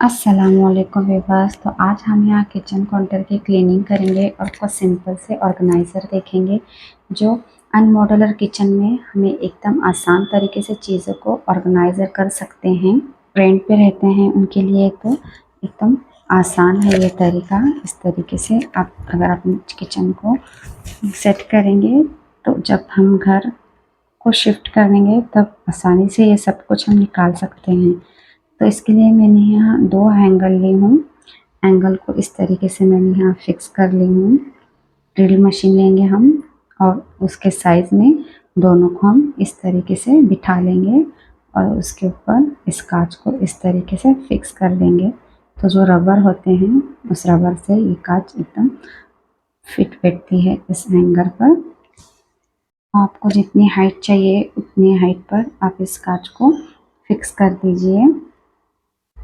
अस्सलामुअलैकुम व्यूअर्स। तो आज हम यहाँ किचन काउंटर की क्लीनिंग करेंगे और कुछ सिंपल से ऑर्गेनाइज़र देखेंगे जो अनमॉड्यूलर किचन में हमें एकदम आसान तरीके से चीज़ों को ऑर्गेनाइज़र कर सकते हैं। रेंट पे रहते हैं उनके लिए तो एकदम आसान है ये तरीका। इस तरीके से आप अगर अपने किचन को सेट करेंगे तो जब हम घर को शिफ्ट करेंगे तब आसानी से ये सब कुछ हम निकाल सकते हैं। तो इसके लिए मैंने यहाँ 2 एंगल ली हूँ। एंगल को इस तरीके से मैंने यहाँ फिक्स कर ली हूँ। ड्रिल मशीन लेंगे हम और उसके साइज़ में दोनों को हम इस तरीके से बिठा लेंगे और उसके ऊपर इस कांच को इस तरीके से फिक्स कर देंगे। तो जो रबर होते हैं उस रबर से ये कांच एकदम फिट बैठती है इस हैंगर पर। आपको जितनी हाइट चाहिए उतनी हाइट पर आप इस कांच को फिक्स कर दीजिए।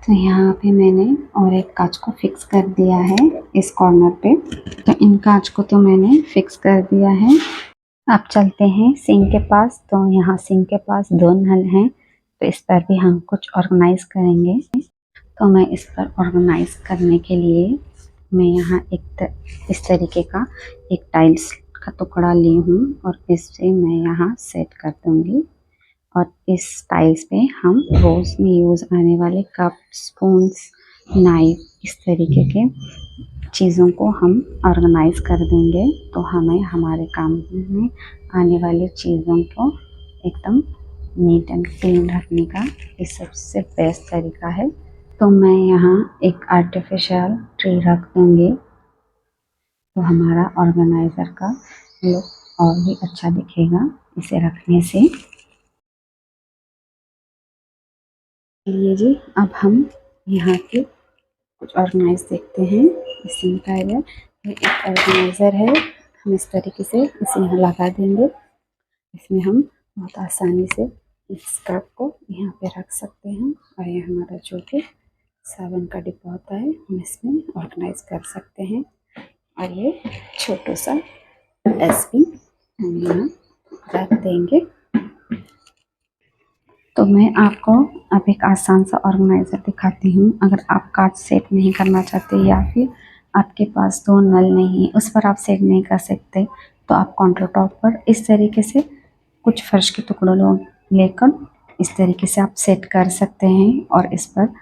तो यहाँ पे मैंने और एक कांच को फिक्स कर दिया है इस कॉर्नर पे। तो इन कांच को तो मैंने फिक्स कर दिया है। अब चलते हैं सिंक के पास। तो यहाँ सिंक के पास 2 नल हैं तो इस पर भी हम कुछ ऑर्गेनाइज करेंगे। तो मैं इस पर ऑर्गेनाइज करने के लिए मैं यहाँ इस तरीके का एक टाइल्स का टुकड़ा ली हूँ और इससे मैं यहाँ सेट कर दूँगी। और इस टाइल्स पे हम रोज़ में यूज़ आने वाले कप, स्पून्स, नाइफ इस तरीके के चीज़ों को हम ऑर्गेनाइज कर देंगे। तो हमें हमारे काम में आने वाली चीज़ों को एकदम नीट एंड क्लीन रखने का ये सबसे बेस्ट तरीका है। तो मैं यहाँ एक आर्टिफिशियल ट्री रख दूँगी तो हमारा ऑर्गेनाइज़र का लुक और भी अच्छा दिखेगा इसे रखने से। चलिए जी, अब हम यहाँ के कुछ ऑर्गेनाइज देखते हैं। इसमें क्या है, ये एक ऑर्गेनाइज़र है। हम इस तरीके से इसे यहाँ लगा देंगे। इसमें हम बहुत आसानी से इस कप को यहाँ पे रख सकते हैं और ये हमारा जो कि साबुन का डिब्बा होता है हम इसमें ऑर्गेनाइज कर सकते हैं। और ये छोटा सा डस्टबिन हम यहाँ रख देंगे। तो मैं आपको अब एक आसान सा ऑर्गेनाइज़र दिखाती हूँ। अगर आप कांच सेट नहीं करना चाहते या फिर आपके पास 2 नल नहीं है उस पर आप सेट नहीं कर सकते तो आप काउंटर टॉप पर इस तरीके से कुछ फर्श के टुकड़ों लेकर इस तरीके से आप सेट कर सकते हैं और इस पर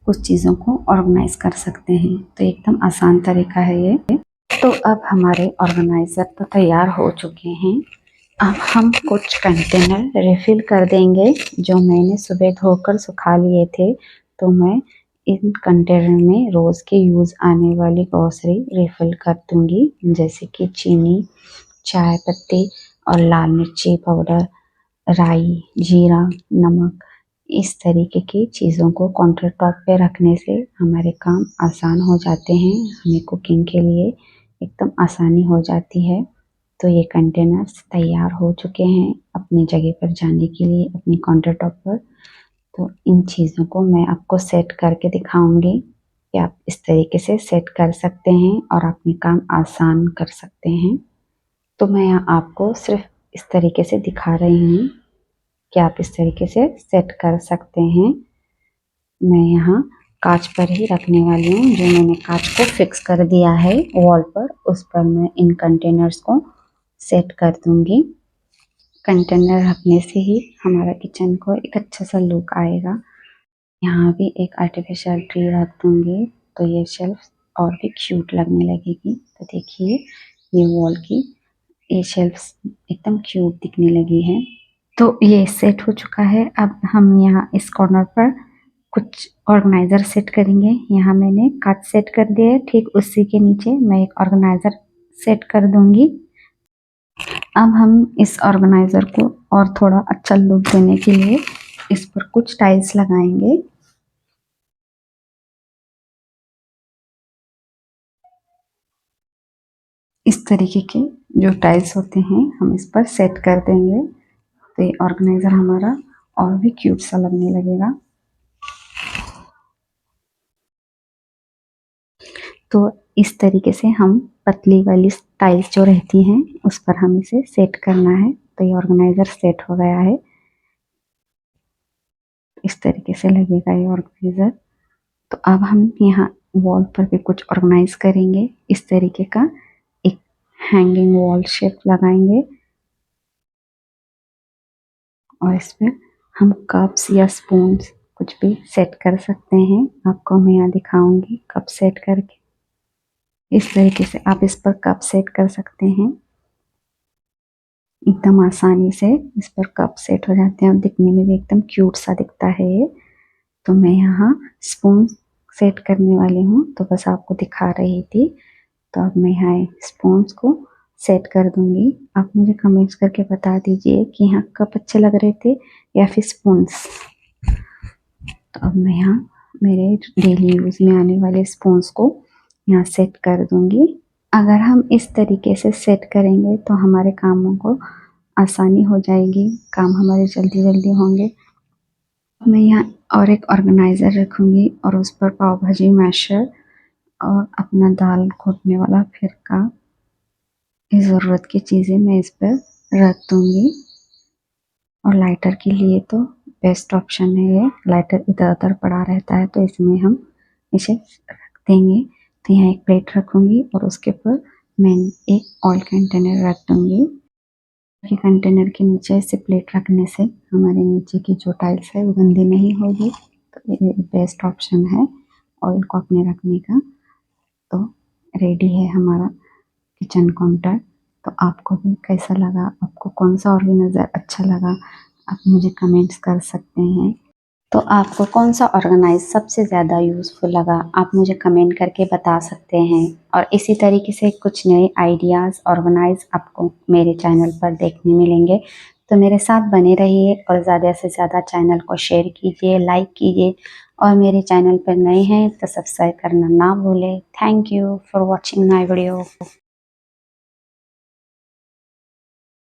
कुछ चीज़ों को ऑर्गेनाइज कर सकते हैं। तो एकदम आसान तरीका है ये। तो अब हमारे ऑर्गेनाइज़र तो तैयार हो चुके हैं। अब हम कुछ कंटेनर रिफ़िल कर देंगे जो मैंने सुबह धोकर सुखा लिए थे। तो मैं इन कंटेनर में रोज़ के यूज़ आने वाली ग्रॉसरी रिफ़िल कर दूँगी, जैसे कि चीनी, चाय पत्ती और लाल मिर्ची पाउडर, राई, जीरा, नमक। इस तरीके की चीज़ों को काउंटर टॉप पे रखने से हमारे काम आसान हो जाते हैं। हमें कुकिंग के लिए एकदम आसानी हो जाती है। तो ये कंटेनर्स तैयार हो चुके हैं अपनी जगह पर जाने के लिए अपनी काउंटर टॉप पर। तो इन चीज़ों को मैं आपको सेट करके दिखाऊंगी कि आप इस तरीके से सेट कर सकते हैं और अपने काम आसान कर सकते हैं। तो मैं यहाँ आपको सिर्फ इस तरीके से दिखा रही हूँ कि आप इस तरीके से सेट कर सकते हैं। मैं यहाँ कांच पर ही रखने वाली हूँ। जो मैंने कांच को फिक्स कर दिया है वॉल पर, उस पर मैं इन कंटेनर्स को सेट कर दूंगी। कंटेनर रखने से ही हमारा किचन को एक अच्छा सा लुक आएगा। यहाँ भी एक आर्टिफिशियल ट्री रख दूंगी तो ये शेल्फ और भी क्यूट लगने लगेगी। तो देखिए ये वॉल की ये शेल्फ्स एकदम क्यूट दिखने लगी है। तो ये सेट हो चुका है। अब हम यहाँ इस कॉर्नर पर कुछ ऑर्गेनाइज़र सेट करेंगे। यहाँ मैंने कांच सेट कर दिया है, ठीक उसी के नीचे मैं एक ऑर्गेनाइज़र सेट कर दूंगी। अब हम इस ऑर्गेनाइज़र को और थोड़ा अच्छा लुक देने के लिए इस पर कुछ टाइल्स लगाएंगे। इस तरीके के जो टाइल्स होते हैं हम इस पर सेट कर देंगे तो ये ऑर्गेनाइज़र हमारा और भी क्यूट सा लगने लगेगा। तो इस तरीके से हम पतली वाली टाइल्स जो रहती हैं उस पर हम इसे सेट करना है। तो ये ऑर्गेनाइज़र सेट हो गया है। इस तरीके से लगेगा ये ऑर्गेनाइज़र। तो अब हम यहाँ वॉल पर भी कुछ ऑर्गेनाइज करेंगे। इस तरीके का एक हैंगिंग वॉल शेप लगाएंगे और इस पर हम कप्स या स्पून्स कुछ भी सेट कर सकते हैं। आपको मैं यहाँ दिखाऊंगी कप सेट करके। इस तरीके से आप इस पर कप सेट कर सकते हैं। एकदम आसानी से इस पर कप सेट हो जाते हैं और दिखने में भी एकदम क्यूट सा दिखता है ये। तो मैं यहाँ स्पून सेट करने वाली हूँ, तो बस आपको दिखा रही थी। तो अब मैं यहाँ स्पून्स को सेट कर दूंगी। आप मुझे कमेंट्स करके बता दीजिए कि यहाँ कप अच्छे लग रहे थे या फिर स्पून्स। तो अब मैं यहाँ मेरे डेली यूज में आने वाले स्पून्स को यहाँ सेट कर दूंगी। अगर हम इस तरीके से सेट करेंगे तो हमारे कामों को आसानी हो जाएगी, काम हमारे जल्दी जल्दी होंगे। मैं यहाँ और एक ऑर्गेनाइज़र रखूँगी और उस पर पाव भाजी मैशर और अपना दाल घोटने वाला फिरका, ये ज़रूरत की चीज़ें मैं इस पर रख दूँगी। और लाइटर के लिए तो बेस्ट ऑप्शन है ये। लाइटर इधर उधर पड़ा रहता है तो इसमें हम इसे रख देंगे। तो यहाँ एक प्लेट रखूँगी और उसके ऊपर मैं एक ऑयल कंटेनर रख दूँगी। कि कंटेनर के नीचे से प्लेट रखने से हमारे नीचे की जो टाइल्स है वो गंदी नहीं होगी। तो ये बेस्ट ऑप्शन है ऑयल को अपने रखने का। तो रेडी है हमारा किचन काउंटर। तो आपको भी कैसा लगा, आपको कौन सा ऑर्गेनाइज़र अच्छा लगा, आप मुझे कमेंट्स कर सकते हैं। तो आपको कौन सा ऑर्गेनाइज सबसे ज़्यादा यूज़फुल लगा, आप मुझे कमेंट करके बता सकते हैं। और इसी तरीके से कुछ नए आइडियाज़ ऑर्गेनाइज आपको मेरे चैनल पर देखने मिलेंगे। तो मेरे साथ बने रहिए और ज़्यादा से ज़्यादा चैनल को शेयर कीजिए, लाइक कीजिए और मेरे चैनल पर नए हैं तो सब्सक्राइब करना ना भूलें। Thank you for watching my video.